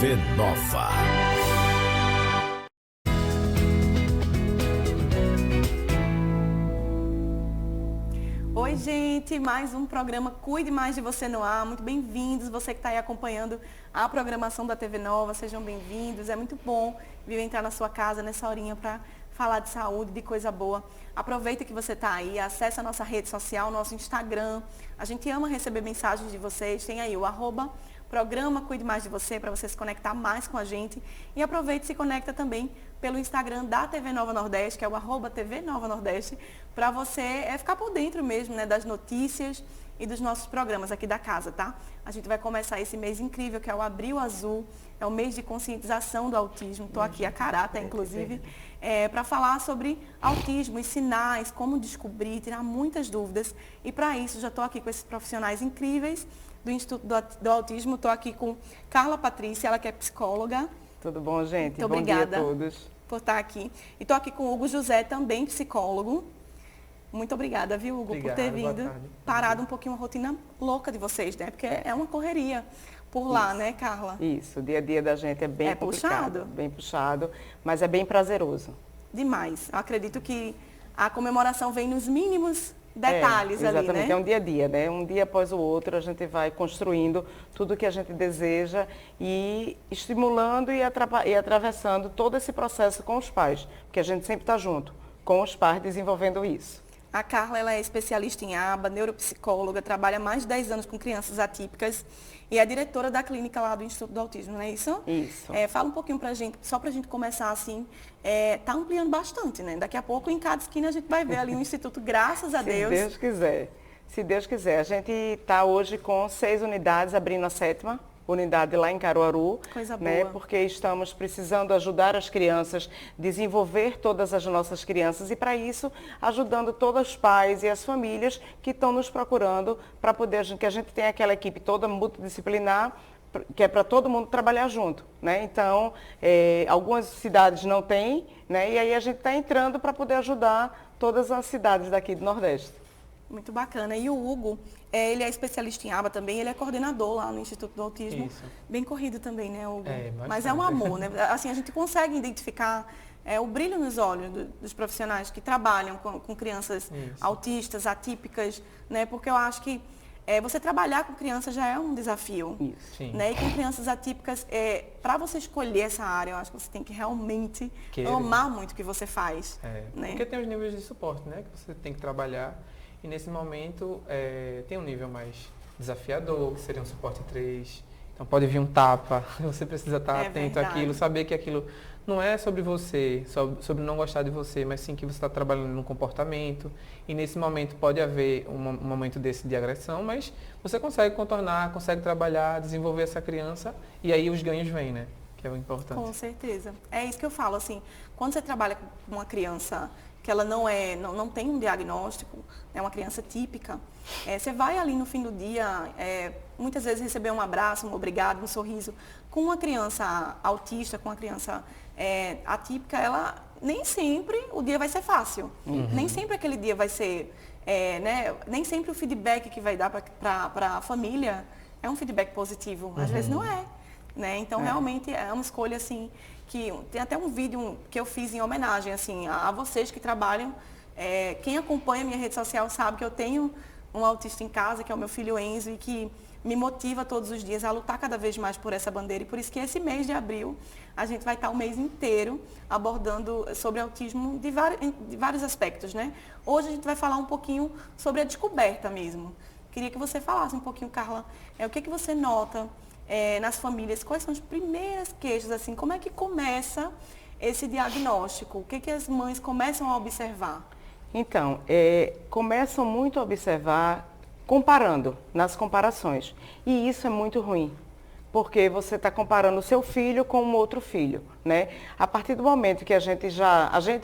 TV Nova. Oi, gente, mais um programa Cuide Mais de Você no Ar. Muito bem-vindos, você que está aí acompanhando a programação da TV Nova, sejam bem-vindos. É muito bom vir entrar na sua casa nessa horinha para falar de saúde, de coisa boa. Aproveita que você está aí, acesse a nossa rede social, nosso Instagram. A gente ama receber mensagens de vocês, tem aí o @programa Cuide Mais de Você, para você se conectar mais com a gente. E aproveite e se conecta também pelo Instagram da TV Nova Nordeste, que é o @TV Nova Nordeste, para você ficar por dentro mesmo, né, das notícias e dos nossos programas aqui da casa, tá? A gente vai começar esse mês incrível, que é o Abril Azul, é o mês de conscientização do autismo. Estou aqui a caráter, inclusive, para falar sobre autismo e sinais, como descobrir, tirar muitas dúvidas. E para isso, já estou aqui com esses profissionais incríveis do Instituto do Autismo. Estou aqui com Carla Patrícia, ela que é psicóloga. Tudo bom, gente? Muito bom obrigada dia a todos. Por estar aqui. E estou aqui com o Hugo José, também psicólogo. Muito obrigada, viu, Hugo, Obrigado, por ter vindo, parado um pouquinho a rotina louca de vocês, né? Porque é uma correria por lá, Isso. né, Carla? Isso, o dia a dia da gente é bem complicado. Puxado? Bem puxado, mas é bem prazeroso. Demais. Eu acredito que a comemoração vem nos mínimos detalhes ali, né? Exatamente, é um dia a dia, né? Um dia após o outro a gente vai construindo tudo o que a gente deseja e estimulando e atravessando todo esse processo com os pais, porque a gente sempre está junto com os pais desenvolvendo isso. A Carla, ela é especialista em aba, neuropsicóloga, trabalha há mais de 10 anos com crianças atípicas e é diretora da clínica lá do Instituto do Autismo, não é isso? Isso. Fala um pouquinho pra gente, só pra gente começar assim, tá ampliando bastante, né? Daqui a pouco, em cada esquina, a gente vai ver ali um instituto, graças a Deus. Se Deus quiser. Se Deus quiser. A gente está hoje com 6 unidades, abrindo a 7ª unidade lá em Caruaru, Coisa né? boa. Porque estamos precisando ajudar as crianças, desenvolver todas as nossas crianças e para isso ajudando todos os pais e as famílias que estão nos procurando para poder que a gente tenha aquela equipe toda multidisciplinar que é para todo mundo trabalhar junto, né? Então, algumas cidades não têm, né? E aí a gente está entrando para poder ajudar todas as cidades daqui do Nordeste. Muito bacana. E o Hugo, ele é especialista em aba também, ele é coordenador lá no Instituto do Autismo. Isso. Bem corrido também, né, Hugo? Bastante. Mas é um amor, né? Assim, a gente consegue identificar o brilho nos olhos dos profissionais que trabalham com crianças autistas, atípicas, né? Porque eu acho que você trabalhar com crianças já é um desafio. Isso. Sim. Né? E com crianças atípicas, para você escolher essa área, eu acho que você tem que realmente Querer. amar muito o que você faz. Né? Porque tem os níveis de suporte, né? Que você tem que trabalhar. E nesse momento tem um nível mais desafiador, que seria um suporte 3. Então pode vir um tapa, você precisa estar atento verdade. àquilo, saber que aquilo não é sobre você, sobre não gostar de você, mas sim que você está trabalhando no comportamento. E nesse momento pode haver um momento desse de agressão, mas você consegue contornar, consegue trabalhar, desenvolver essa criança e aí os ganhos vêm, né? Que é o importante. Com certeza. É isso que eu falo, assim, quando você trabalha com uma criança que ela não tem um diagnóstico, é uma criança típica, você vai ali no fim do dia, muitas vezes receber um abraço, um obrigado, um sorriso. Com uma criança autista, com uma criança atípica, ela nem sempre o dia vai ser fácil. Nem sempre aquele dia vai ser, né, nem sempre o feedback que vai dar para a família é um feedback positivo. Às vezes não é. Né? Então, realmente é uma escolha assim, que tem até um vídeo que eu fiz em homenagem assim, a vocês que trabalham. Quem acompanha a minha rede social sabe que eu tenho um autista em casa, que é o meu filho Enzo, e que me motiva todos os dias a lutar cada vez mais por essa bandeira. E por isso que esse mês de abril, a gente vai estar o mês inteiro abordando sobre autismo de vários aspectos. Né? Hoje a gente vai falar um pouquinho sobre a descoberta mesmo. Queria que você falasse um pouquinho, Carla, o que você nota nas famílias, quais são as primeiras queixas, assim, como é que começa esse diagnóstico? O que as mães começam a observar? Então, começam muito a observar comparando, nas comparações. E isso é muito ruim, porque você está comparando o seu filho com um outro filho, né? A partir do momento que a gente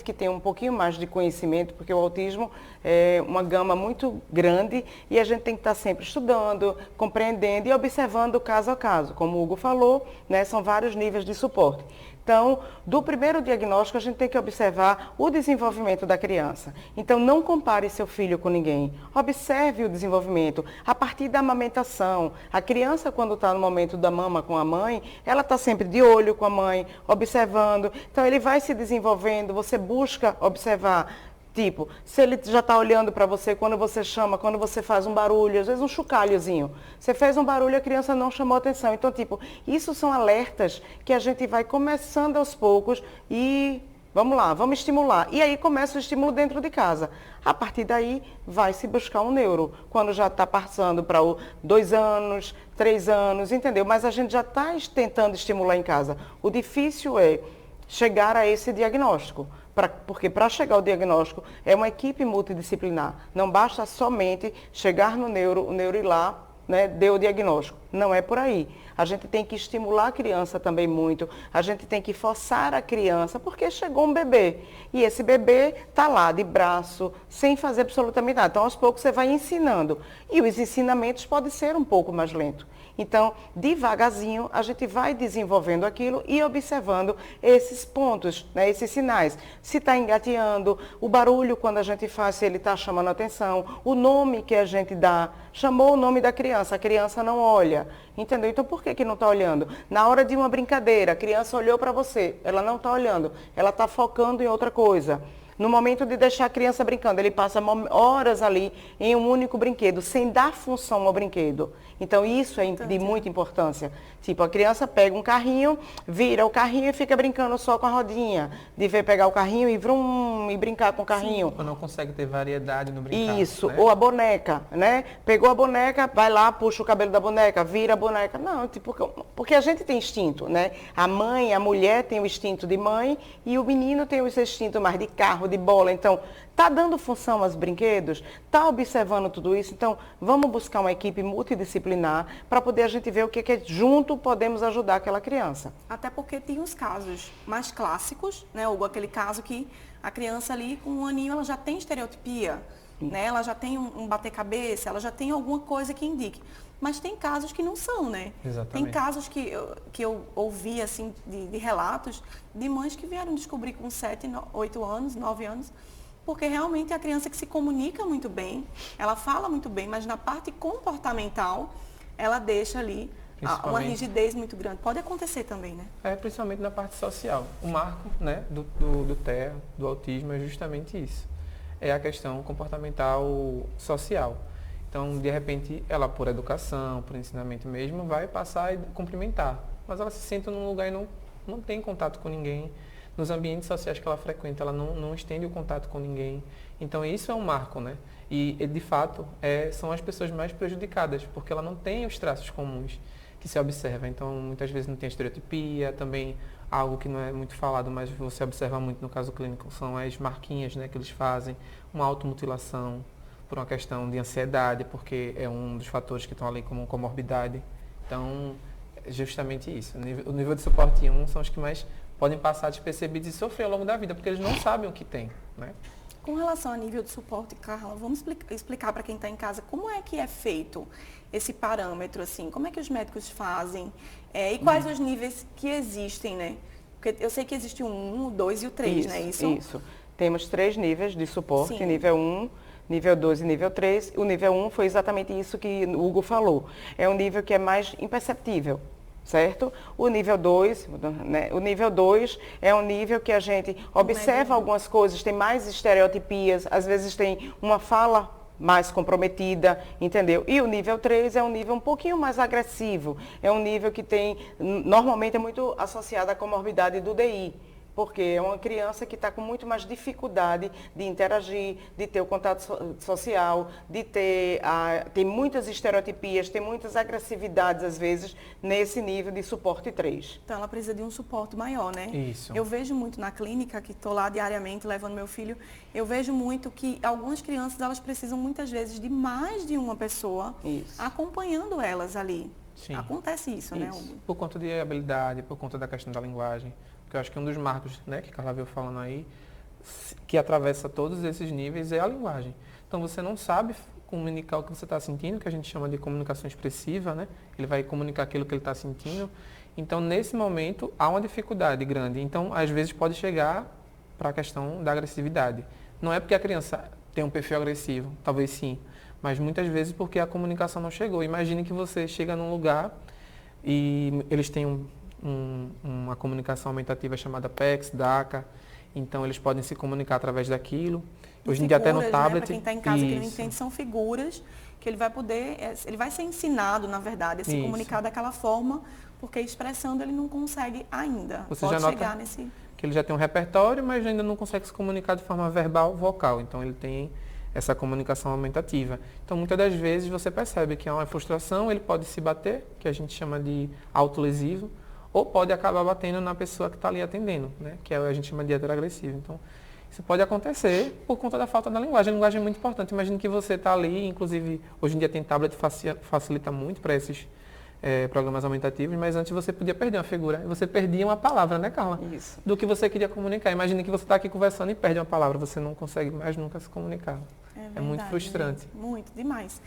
que tem um pouquinho mais de conhecimento, porque o autismo é uma gama muito grande e a gente tem que estar sempre estudando, compreendendo e observando caso a caso. Como o Hugo falou, né, são vários níveis de suporte. Então, do primeiro diagnóstico, a gente tem que observar o desenvolvimento da criança. Então, não compare seu filho com ninguém. Observe o desenvolvimento a partir da amamentação. A criança, quando está no momento da mama com a mãe, ela está sempre de olho com a mãe, observando. Então, ele vai se desenvolvendo, você busca observar. Tipo, se ele já está olhando para você quando você chama, quando você faz um barulho, às vezes um chocalhozinho. Você fez um barulho, a criança não chamou atenção. Então, tipo, isso são alertas que a gente vai começando aos poucos e vamos lá, vamos estimular. E aí começa o estímulo dentro de casa. A partir daí, vai se buscar um neuro. Quando já está passando para 2 anos, 3 anos, entendeu? Mas a gente já está tentando estimular em casa. O difícil é chegar a esse diagnóstico. Porque para chegar ao diagnóstico é uma equipe multidisciplinar. Não basta somente chegar no neuro, o neuro ir lá, né, deu o diagnóstico. Não é por aí. A gente tem que estimular a criança também muito. A gente tem que forçar a criança, porque chegou um bebê. E esse bebê está lá de braço, sem fazer absolutamente nada. Então, aos poucos, você vai ensinando. E os ensinamentos podem ser um pouco mais lentos. Então, devagarzinho, a gente vai desenvolvendo aquilo e observando esses pontos, né, esses sinais. Se está engateando, o barulho quando a gente faz, se ele está chamando atenção, o nome que a gente dá, chamou o nome da criança, a criança não olha, entendeu? Então, por que não está olhando? Na hora de uma brincadeira, a criança olhou para você, ela não está olhando, ela está focando em outra coisa. No momento de deixar a criança brincando, ele passa horas ali em um único brinquedo, sem dar função ao brinquedo. Então, isso é de muita importância. Tipo, a criança pega um carrinho, vira o carrinho e fica brincando só com a rodinha. De ver pegar o carrinho e vrum, e brincar com o carrinho. Ou não consegue ter variedade no brincar. Isso, né? ou a boneca, né? Pegou a boneca, vai lá, puxa o cabelo da boneca, vira a boneca. Não, tipo, porque a gente tem instinto, né? A mãe, a mulher tem o instinto de mãe e o menino tem o instinto mais de carro, de bola. Então, tá dando função aos brinquedos? Tá observando tudo isso? Então, vamos buscar uma equipe multidisciplinar para poder a gente ver o que junto podemos ajudar aquela criança. Até porque tem os casos mais clássicos, né, Hugo? Aquele caso que a criança ali com 1 aninho, ela já tem estereotipia, né? Ela já tem um bater-cabeça, ela já tem alguma coisa que indique. Mas tem casos que não são, né? Exatamente. Tem casos que eu ouvi, assim, de relatos de mães que vieram descobrir com 7, 8 anos, 9 anos, porque realmente é a criança que se comunica muito bem, ela fala muito bem, mas na parte comportamental, ela deixa ali uma rigidez muito grande. Pode acontecer também, né? Principalmente na parte social. O marco, né, do TEA, do autismo, é justamente isso. É a questão comportamental social. Então, de repente, ela, por educação, por ensinamento mesmo, vai passar e cumprimentar. Mas ela se senta num lugar e não tem contato com ninguém. Nos ambientes sociais que ela frequenta, ela não estende o contato com ninguém. Então, isso é um marco, né? E de fato, são as pessoas mais prejudicadas, porque ela não tem os traços comuns que se observa. Então, muitas vezes não tem estereotipia, também algo que não é muito falado, mas você observa muito no caso clínico, são as marquinhas, né, que eles fazem, uma automutilação por uma questão de ansiedade, porque é um dos fatores que estão ali como comorbidade. Então, é justamente isso. O nível de suporte 1 são os que mais podem passar despercebidos e sofrer ao longo da vida, porque eles não sabem o que tem, né? Com relação a nível de suporte, Carla, vamos explicar para quem está em casa como é que é feito esse parâmetro, assim, como é que os médicos fazem e quais os níveis que existem, né? Porque eu sei que existe o 1, o 2 e o 3, isso, né? Isso. Temos 3 níveis de suporte, Sim. nível 1, nível 2 e nível 3. O nível 1 foi exatamente isso que o Hugo falou. É um nível que é mais imperceptível. Certo? O nível 2, né? O nível 2 é um nível que a gente observa algumas coisas, tem mais estereotipias, às vezes tem uma fala mais comprometida, entendeu? E o nível 3 é um nível um pouquinho mais agressivo, é um nível que normalmente é muito associado à comorbidade do DI. Porque é uma criança que está com muito mais dificuldade de interagir, de ter o contato social, de tem muitas estereotipias, tem muitas agressividades, às vezes, nesse nível de suporte 3. Então, ela precisa de um suporte maior, né? Isso. Eu vejo muito na clínica, que estou lá diariamente levando meu filho, eu vejo muito que algumas crianças, elas precisam muitas vezes de mais de uma pessoa acompanhando elas ali. Sim. Acontece isso, né, Hugo? Por conta de habilidade, por conta da questão da linguagem. Porque eu acho que um dos marcos, né, que a Carla veio falando aí, que atravessa todos esses níveis é a linguagem. Então você não sabe comunicar o que você está sentindo, que a gente chama de comunicação expressiva, né? Ele vai comunicar aquilo que ele está sentindo. Então, nesse momento, há uma dificuldade grande. Então, às vezes pode chegar para a questão da agressividade. Não é porque a criança tem um perfil agressivo, talvez sim, mas muitas vezes porque a comunicação não chegou. Imagine que você chega num lugar e eles têm uma comunicação aumentativa chamada PECS, DACA, então eles podem se comunicar através daquilo. Hoje em dia até no tablet. Né? Para quem está em casa que não entende, são figuras que ele vai poder, ele vai ser ensinado, na verdade, a se comunicar daquela forma, porque expressando ele não consegue ainda. Você pode já chegar nota nesse... que ele já tem um repertório, mas ainda não consegue se comunicar de forma verbal, vocal. Então ele tem essa comunicação aumentativa. Então muitas das vezes você percebe que há uma frustração, ele pode se bater, que a gente chama de autolesivo, ou pode acabar batendo na pessoa que está ali atendendo, né? Que a gente chama de heteroagressivo. Então isso pode acontecer por conta da falta da linguagem. A linguagem é muito importante. Imagine que você está ali, inclusive hoje em dia tem tablet, facilita muito para esses programas aumentativos, mas antes você podia perder uma figura. Você perdia uma palavra, né, Carla? Isso. Do que você queria comunicar. Imagine que você está aqui conversando e perde uma palavra, você não consegue mais nunca se comunicar. Verdade, muito frustrante. Muito, demais.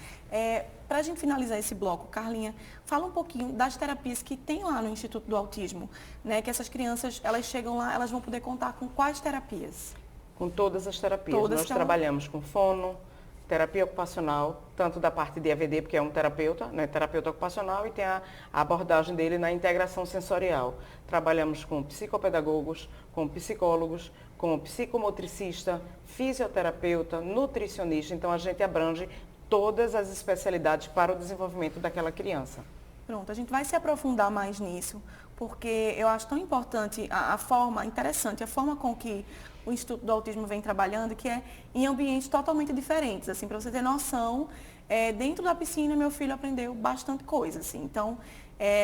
Para a gente finalizar esse bloco, Carlinha, fala um pouquinho das terapias que tem lá no Instituto do Autismo, né? Que essas crianças, elas chegam lá, elas vão poder contar com quais terapias? Com todas as terapias. Todas Nós trabalhamos com fono, terapia ocupacional, tanto da parte de EVD, porque é um terapeuta, né, terapeuta ocupacional, e tem a abordagem dele na integração sensorial. Trabalhamos com psicopedagogos, com psicólogos, com psicomotricista, fisioterapeuta, nutricionista. Então, a gente abrange todas as especialidades para o desenvolvimento daquela criança. Pronto, a gente vai se aprofundar mais nisso, porque eu acho tão importante a forma, interessante, a forma com que o Instituto do Autismo vem trabalhando, que é em ambientes totalmente diferentes, assim, para você ter noção, dentro da piscina meu filho aprendeu bastante coisa, assim, então,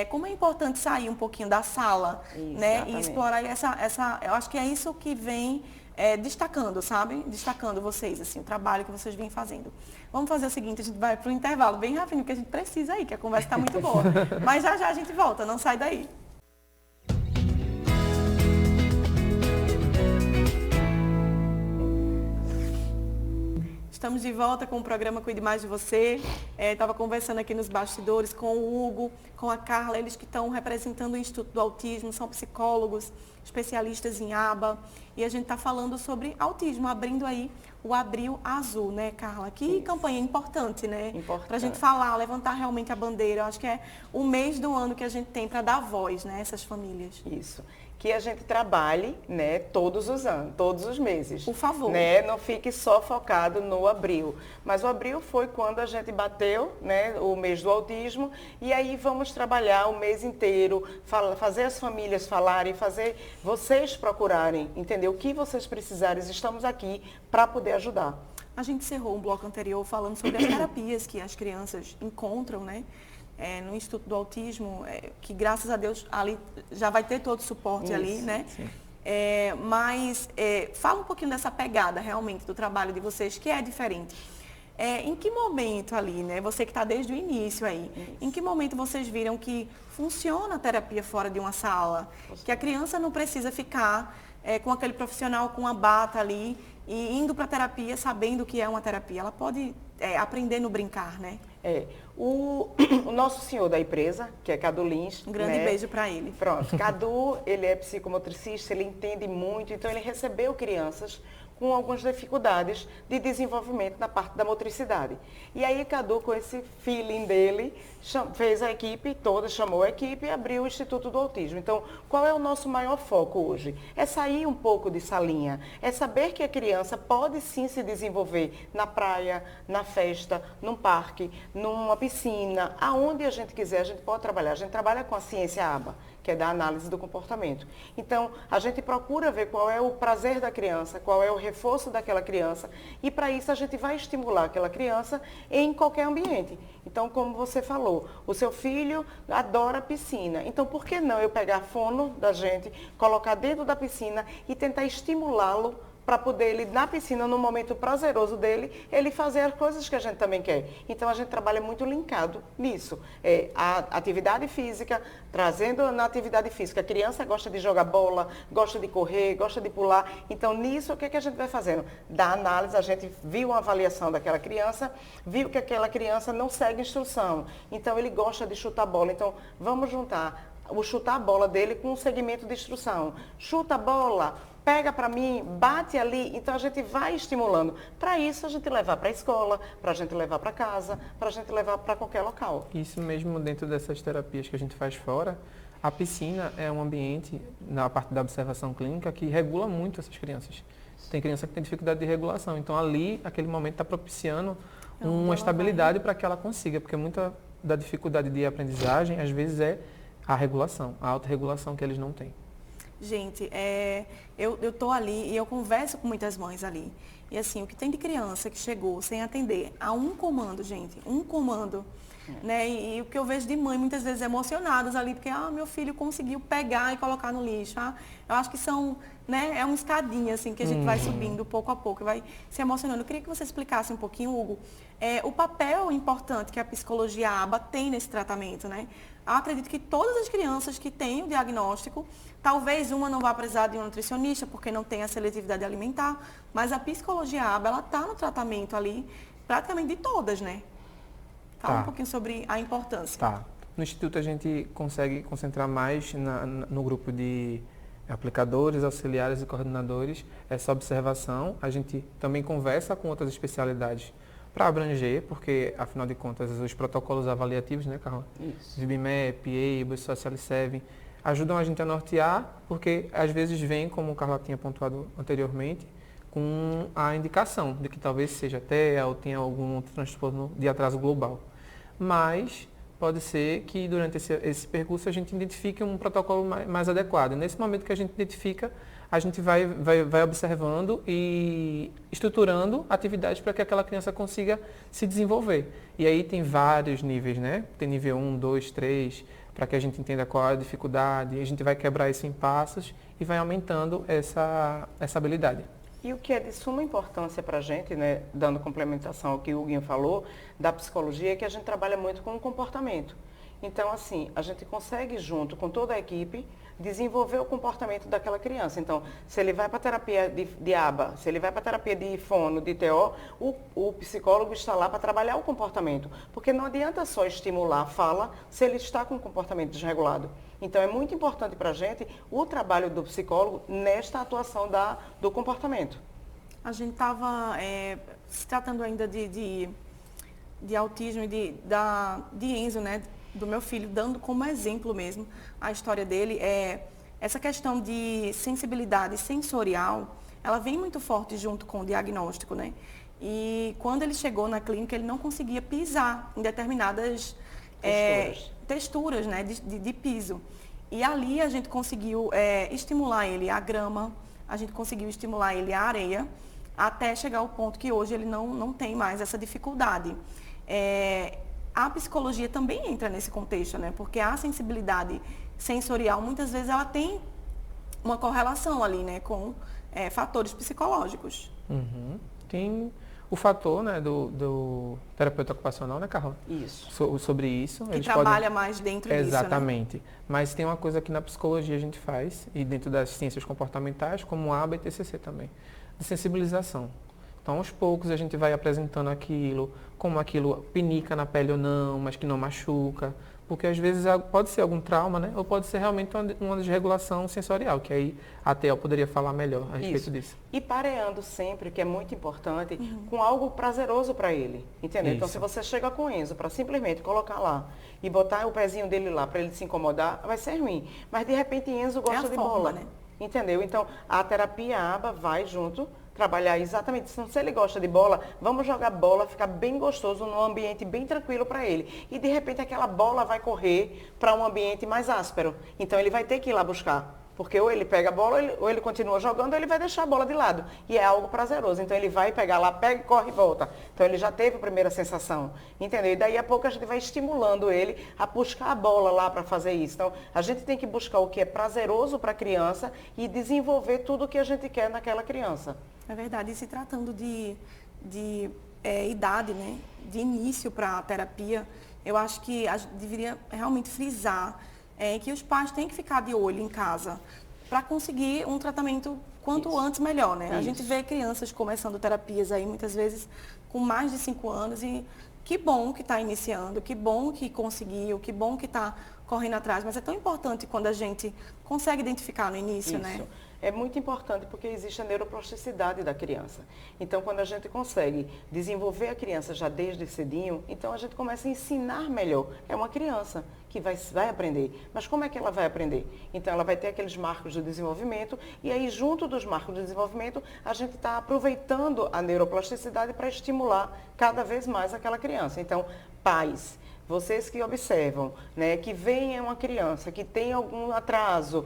como é importante sair um pouquinho da sala, né, e explorar eu acho que é isso que vem destacando, sabe? Destacando vocês, assim, o trabalho que vocês vêm fazendo. Vamos fazer o seguinte, a gente vai para o intervalo bem rapidinho, porque a gente precisa ir, que a conversa está muito boa, mas já já a gente volta, não sai daí. Estamos de volta com o programa Cuide Mais de Você. Estava conversando aqui nos bastidores com o Hugo, com a Carla, eles que estão representando o Instituto do Autismo, são psicólogos, especialistas em aba. E a gente está falando sobre autismo, abrindo aí o Abril Azul, né, Carla? Que campanha importante, né? Para a gente falar, levantar realmente a bandeira. Eu acho que é o mês do ano que a gente tem para dar voz, né, a essas famílias. Isso. Que a gente trabalhe, né, todos os anos, todos os meses. Por favor. Né? Não fique só focado no abril. Mas o abril foi quando a gente bateu, né, o mês do autismo, e aí vamos trabalhar o mês inteiro, fazer as famílias falarem, fazer vocês procurarem, entender o que vocês precisarem. Estamos aqui para poder ajudar. A gente encerrou um bloco anterior falando sobre as terapias que as crianças encontram, né? No Instituto do Autismo, que graças a Deus ali já vai ter todo o suporte. Isso, ali, né? Mas fala um pouquinho dessa pegada realmente do trabalho de vocês, que é diferente. Em que momento ali, né? Você que está desde o início aí, em que momento vocês viram que funciona a terapia fora de uma sala? Que a criança não precisa ficar com aquele profissional com a bata ali e indo para a terapia sabendo que é uma terapia. Ela pode aprender no brincar, né? O nosso senhor da empresa, que é Cadu Lins. Um grande beijo para ele. Pronto. Cadu, ele é psicomotricista, ele entende muito, então ele recebeu crianças com algumas dificuldades de desenvolvimento na parte da motricidade. E aí Cadu, com esse feeling dele, fez a equipe toda, chamou a equipe e abriu o Instituto do Autismo. Então, qual é o nosso maior foco hoje? É sair um pouco de salinha, é saber que a criança pode sim se desenvolver na praia, na festa, num parque, numa piscina, aonde a gente quiser, a gente pode trabalhar. A gente trabalha com a ciência ABA, que é da análise do comportamento. Então, a gente procura ver qual é o prazer da criança, qual é o reforço daquela criança, e para isso a gente vai estimular aquela criança em qualquer ambiente. Então, como você falou, o seu filho adora piscina. Então, por que não eu pegar fono da gente, colocar dentro da piscina e tentar estimulá-lo para poder ele, na piscina, no momento prazeroso dele, ele fazer as coisas que a gente também quer. Então, a gente trabalha muito linkado nisso. A atividade física, trazendo na atividade física. A criança gosta de jogar bola, gosta de correr, gosta de pular. Então, nisso, o que, é que a gente vai fazendo? Da análise, a gente viu uma avaliação daquela criança, viu que aquela criança não segue instrução. Então, ele gosta de chutar bola. Então, vamos juntar o chutar a bola dele com um segmento de instrução. Chuta a bola, pega para mim, bate ali. Então, a gente vai estimulando. Para isso, a gente levar para a escola, para a gente levar para casa, para a gente levar para qualquer local. Isso mesmo dentro dessas terapias que a gente faz fora, a piscina é um ambiente, na parte da observação clínica, que regula muito essas crianças. Tem criança que tem dificuldade de regulação. Então, ali, aquele momento está propiciando uma estabilidade para que ela consiga, porque muita da dificuldade de aprendizagem, às vezes, é a regulação, a autorregulação que eles não têm. Gente, eu estou ali e eu converso com muitas mães ali. E assim, o que tem de criança que chegou sem atender a um comando, gente, um comando. Né? E o que eu vejo de mãe muitas vezes emocionadas ali, porque meu filho conseguiu pegar e colocar no lixo. Eu acho que são, né, é uma escadinha assim, que a gente vai subindo pouco a pouco, vai se emocionando. Eu queria que você explicasse um pouquinho, Hugo, o papel importante que a psicologia ABA tem nesse tratamento, né? Eu acredito que todas as crianças que têm o diagnóstico, talvez uma não vá precisar de um nutricionista, porque não tem a seletividade alimentar, mas a psicologia ABA, ela está no tratamento ali, praticamente de todas, né? Fala um pouquinho sobre a importância. Tá. No Instituto a gente consegue concentrar mais no grupo de aplicadores, auxiliares e coordenadores essa observação. A gente também conversa com outras especialidades para abranger, porque, afinal de contas, os protocolos avaliativos, né, Carla? Isso. VIBMEP, EIBA, Social7, ajudam a gente a nortear, porque às vezes vem, como o Carla tinha pontuado anteriormente, com a indicação de que talvez seja TEA ou tenha algum outro transtorno de atraso global. Mas pode ser que durante esse percurso a gente identifique um protocolo mais adequado. Nesse momento que a gente identifica, a gente vai observando e estruturando atividades para que aquela criança consiga se desenvolver. E aí tem vários níveis, né? Tem nível 1, 2, 3, para que a gente entenda qual é a dificuldade. A gente vai quebrar isso em passos e vai aumentando essa habilidade. E o que é de suma importância para a gente, né, dando complementação ao que o Huguinho falou, da psicologia, é que a gente trabalha muito com o comportamento. Então, assim, a gente consegue, junto com toda a equipe, desenvolver o comportamento daquela criança. Então, se ele vai para a terapia de ABA, se ele vai para a terapia de fono, de TO, o psicólogo está lá para trabalhar o comportamento. Porque não adianta só estimular a fala se ele está com o comportamento desregulado. Então, é muito importante para a gente o trabalho do psicólogo nesta atuação do comportamento. A gente estava se tratando ainda de autismo e de Enzo, né? Do meu filho, dando como exemplo mesmo a história dele. Essa questão de sensibilidade sensorial, ela vem muito forte junto com o diagnóstico, né? E quando ele chegou na clínica, ele não conseguia pisar em determinadas texturas, né, de piso. E ali a gente conseguiu estimular ele à grama, a gente conseguiu estimular ele à areia, até chegar ao ponto que hoje ele não tem mais essa dificuldade. A psicologia também entra nesse contexto, né? Porque a sensibilidade sensorial, muitas vezes, ela tem uma correlação ali, né, com fatores psicológicos. Uhum. Tem o fator, né, do terapeuta ocupacional, né, Carla? Isso. Sobre isso. Que trabalha mais dentro disso, exatamente. Né? Mas tem uma coisa que na psicologia a gente faz, e dentro das ciências comportamentais, como a ABA e TCC também, de sensibilização. Então, aos poucos, a gente vai apresentando aquilo, como aquilo pinica na pele ou não, mas que não machuca. Porque, às vezes, pode ser algum trauma, né? Ou pode ser realmente uma desregulação sensorial, que aí a TEL poderia falar melhor a respeito disso. E pareando sempre, que é muito importante, com algo prazeroso para ele. Entendeu? Então, se você chega com o Enzo para simplesmente colocar lá e botar o pezinho dele lá para ele se incomodar, vai ser ruim. Mas, de repente, Enzo gosta de bola. Né? Entendeu? Então, a terapia ABA vai junto trabalhar exatamente isso. Se ele gosta de bola, vamos jogar bola, ficar bem gostoso, num ambiente bem tranquilo para ele. E de repente aquela bola vai correr para um ambiente mais áspero. Então ele vai ter que ir lá buscar. Porque ou ele pega a bola, ou ele continua jogando, ou ele vai deixar a bola de lado. E é algo prazeroso. Então ele vai pegar lá, pega, corre e volta. Então ele já teve a primeira sensação. Entendeu? E daí a pouco a gente vai estimulando ele a buscar a bola lá para fazer isso. Então a gente tem que buscar o que é prazeroso para a criança e desenvolver tudo o que a gente quer naquela criança. É verdade. E se tratando de idade, né? De início para a terapia, eu acho que a gente deveria realmente frisar que os pais têm que ficar de olho em casa para conseguir um tratamento quanto antes melhor, né? A gente vê crianças começando terapias aí muitas vezes com mais de 5 anos e que bom que está iniciando, que bom que conseguiu, que bom que está correndo atrás, mas é tão importante quando a gente consegue identificar no início, né? É muito importante porque existe a neuroplasticidade da criança. Então, quando a gente consegue desenvolver a criança já desde cedinho, então a gente começa a ensinar melhor. É uma criança que vai aprender. Mas como é que ela vai aprender? Então, ela vai ter aqueles marcos de desenvolvimento e aí, junto dos marcos de desenvolvimento, a gente está aproveitando a neuroplasticidade para estimular cada vez mais aquela criança. Então, pais, vocês que observam, né, que veem uma criança que tem algum atraso,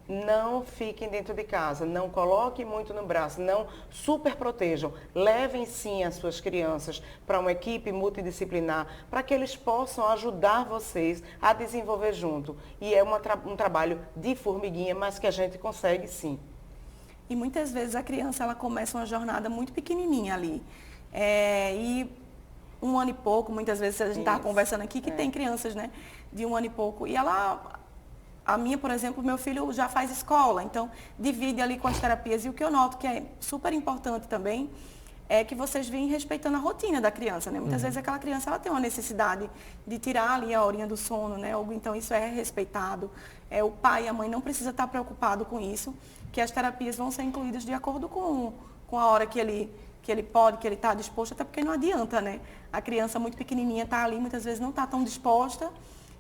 não fiquem dentro de casa, não coloquem muito no braço, não super protejam. Levem sim as suas crianças para uma equipe multidisciplinar, para que eles possam ajudar vocês a desenvolver junto. E é um trabalho de formiguinha, mas que a gente consegue sim. E muitas vezes a criança ela começa uma jornada muito pequenininha ali. E 1 ano e pouco, muitas vezes a gente estava conversando aqui, que tem crianças, né, de 1 ano e pouco. E a minha, por exemplo, meu filho já faz escola, então divide ali com as terapias. E o que eu noto que é super importante também é que vocês vêm respeitando a rotina da criança, né? Muitas vezes aquela criança ela tem uma necessidade de tirar ali a horinha do sono, né? Então isso é respeitado. O pai e a mãe não precisam estar preocupados com isso, que as terapias vão ser incluídas de acordo com a hora que ele pode, que ele está disposto, até porque não adianta, né? A criança muito pequenininha está ali, muitas vezes não está tão disposta.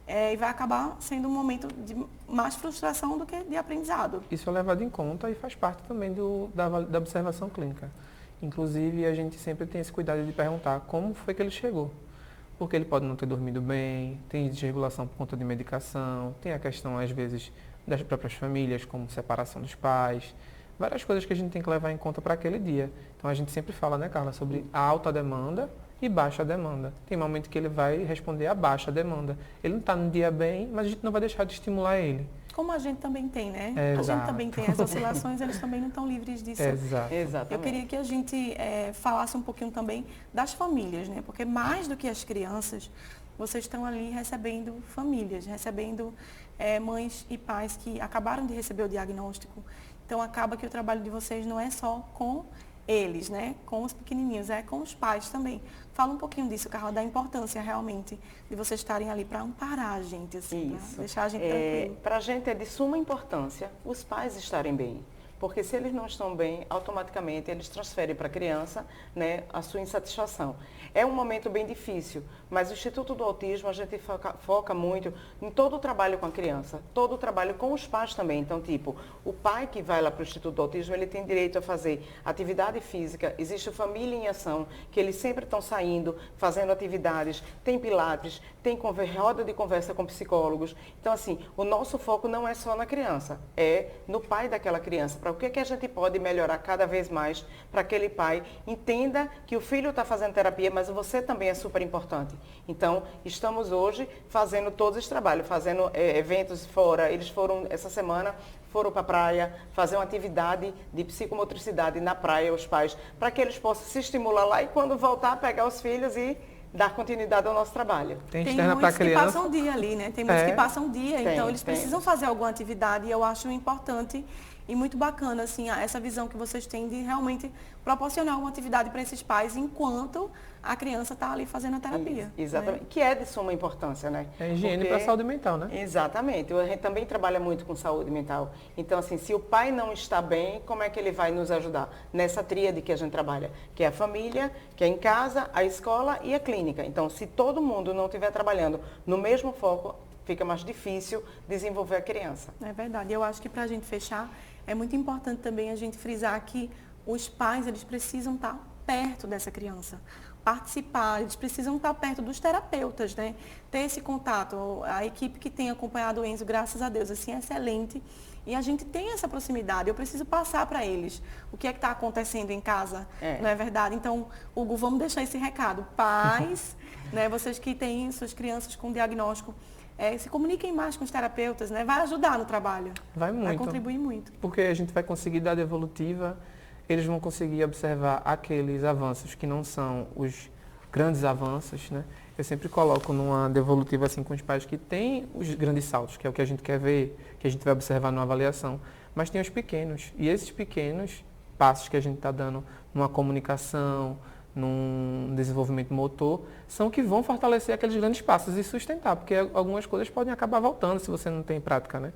E vai acabar sendo um momento de mais frustração do que de aprendizado. Isso é levado em conta e faz parte também da observação clínica. Inclusive, a gente sempre tem esse cuidado de perguntar como foi que ele chegou. Porque ele pode não ter dormido bem, tem desregulação por conta de medicação, tem a questão, às vezes, das próprias famílias, como separação dos pais, várias coisas que a gente tem que levar em conta para aquele dia. Então, a gente sempre fala, né, Carla, sobre a alta demanda e baixa demanda. Tem momento que ele vai responder a baixa demanda. Ele não está no dia bem, mas a gente não vai deixar de estimular ele. Como a gente também tem, né? Exato. A gente também tem as oscilações, eles também não estão livres disso. Exato. Exatamente. Eu queria que a gente falasse um pouquinho também das famílias, né? Porque mais do que as crianças, vocês estão ali recebendo famílias, recebendo mães e pais que acabaram de receber o diagnóstico. Então acaba que o trabalho de vocês não é só com eles, né? Com os pequenininhos, é com os pais também. Fala um pouquinho disso, Carla, da importância realmente de vocês estarem ali para amparar a gente, assim, para deixar a gente tranquilo. Para a gente é de suma importância os pais estarem bem. Porque se eles não estão bem, automaticamente eles transferem para a criança, né, a sua insatisfação. É um momento bem difícil, mas o Instituto do Autismo a gente foca muito em todo o trabalho com a criança, todo o trabalho com os pais também. Então, tipo, o pai que vai lá para o Instituto do Autismo, ele tem direito a fazer atividade física, existe o Família em Ação, que eles sempre estão saindo, fazendo atividades, tem pilates, tem roda de conversa com psicólogos. Então, assim, o nosso foco não é só na criança, é no pai daquela criança, para o que a gente pode melhorar cada vez mais para aquele pai entenda que o filho está fazendo terapia, mas você também é super importante. Então, estamos hoje fazendo todos os trabalhos, fazendo eventos fora. Eles foram, essa semana, foram para a praia, fazer uma atividade de psicomotricidade na praia, os pais, para que eles possam se estimular lá e quando voltar, pegar os filhos e dar continuidade ao nosso trabalho. Tem muitos que passam dia ali, né? Tem muitos que passam dia, então eles precisam fazer alguma atividade e eu acho importante e muito bacana, assim, essa visão que vocês têm de realmente proporcionar uma atividade para esses pais enquanto a criança está ali fazendo a terapia. Exatamente. Né? Que é de suma importância, né? É higiene para a saúde mental, né? Exatamente. A gente também trabalha muito com saúde mental. Então, assim, se o pai não está bem, como é que ele vai nos ajudar? Nessa tríade que a gente trabalha, que é a família, que é em casa, a escola e a clínica. Então, se todo mundo não estiver trabalhando no mesmo foco, fica mais difícil desenvolver a criança. É verdade. Eu acho que para a gente fechar, é muito importante também a gente frisar que os pais, eles precisam estar perto dessa criança, participar, eles precisam estar perto dos terapeutas, né? Ter esse contato. A equipe que tem acompanhado o Enzo, graças a Deus, assim, é excelente. E a gente tem essa proximidade, eu preciso passar para eles o que é que está acontecendo em casa, não é verdade? Então, Hugo, vamos deixar esse recado. Pais, né, vocês que têm suas crianças com diagnóstico, se comuniquem mais com os terapeutas, né? Vai ajudar no trabalho. Vai muito. Vai contribuir muito. Porque a gente vai conseguir dar devolutiva, eles vão conseguir observar aqueles avanços que não são os grandes avanços, né? Eu sempre coloco numa devolutiva assim com os pais que tem os grandes saltos, que é o que a gente quer ver, que a gente vai observar numa avaliação, mas tem os pequenos. E esses pequenos passos que a gente está dando numa comunicação, num desenvolvimento motor, são que vão fortalecer aqueles grandes passos e sustentar, porque algumas coisas podem acabar voltando se você não tem prática, né?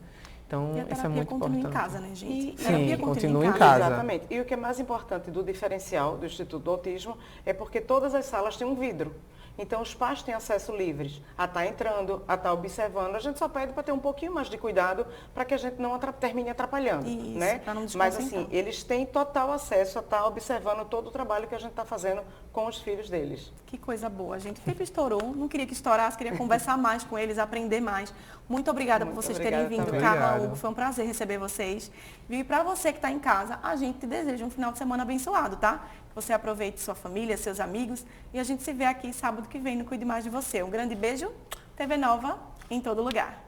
Então, isso é muito importante. Continua em casa, né, gente? Sim, continua em casa. Exatamente. E o que é mais importante do diferencial do Instituto do Autismo é porque todas as salas têm um vidro. Então, os pais têm acesso livres a estar entrando, a estar observando. A gente só pede para ter um pouquinho mais de cuidado para que a gente não termine atrapalhando. Isso, né? Para não Mas, assim, eles têm total acesso a estar observando todo o trabalho que a gente está fazendo com os filhos deles. Que coisa boa, gente. O tempo estourou, não queria que estourasse, queria conversar mais com eles, aprender mais. Muito obrigada por vocês terem vindo, Carla, Hugo. Foi um prazer receber vocês. E para você que está em casa, a gente te deseja um final de semana abençoado, tá? Você aproveite sua família, seus amigos. E a gente se vê aqui sábado que vem no Cuide Mais de Você. Um grande beijo. TV Nova em todo lugar.